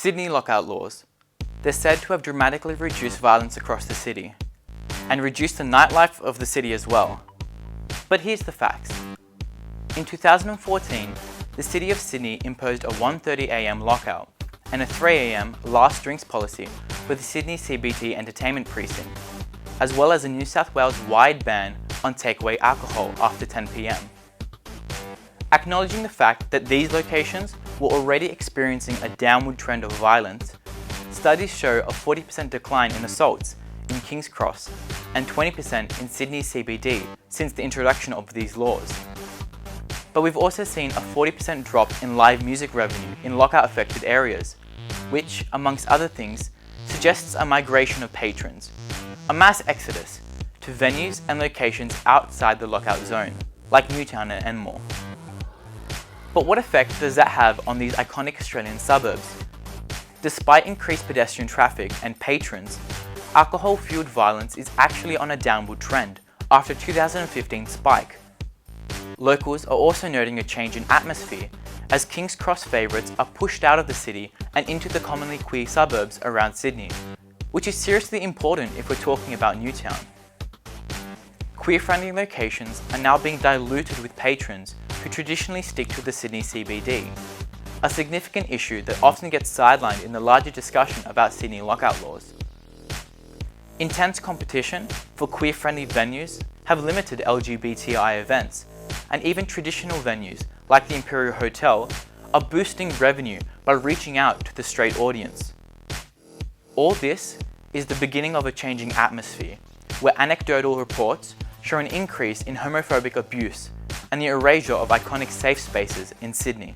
Sydney lockout laws. They're said to have dramatically reduced violence across the city, and reduced the nightlife of the city as well. But here's the facts. In 2014, the City of Sydney imposed a 1:30 AM lockout and a 3 AM last drinks policy for the Sydney CBD entertainment precinct, as well as a New South Wales-wide ban on takeaway alcohol after 10 PM. Acknowledging the fact that these locations were already experiencing a downward trend of violence, studies show a 40% decline in assaults in King's Cross and 20% in Sydney CBD since the introduction of these laws. But we've also seen a 40% drop in live music revenue in lockout-affected areas, which, amongst other things, suggests a migration of patrons, a mass exodus, to venues and locations outside the lockout zone, like Newtown and Enmore. But what effect does that have on these iconic Australian suburbs? Despite increased pedestrian traffic and patrons, alcohol-fueled violence is actually on a downward trend after 2015 spike. Locals are also noting a change in atmosphere as King's Cross favourites are pushed out of the city and into the commonly queer suburbs around Sydney, which is seriously important if we're talking about Newtown. Queer-friendly locations are now being diluted with patrons who traditionally stick to the Sydney CBD, a significant issue that often gets sidelined in the larger discussion about Sydney lockout laws. Intense competition for queer-friendly venues have limited LGBTI events, and even traditional venues like the Imperial Hotel are boosting revenue by reaching out to the straight audience. All this is the beginning of a changing atmosphere, where anecdotal reports show an increase in homophobic abuse and the erasure of iconic safe spaces in Sydney.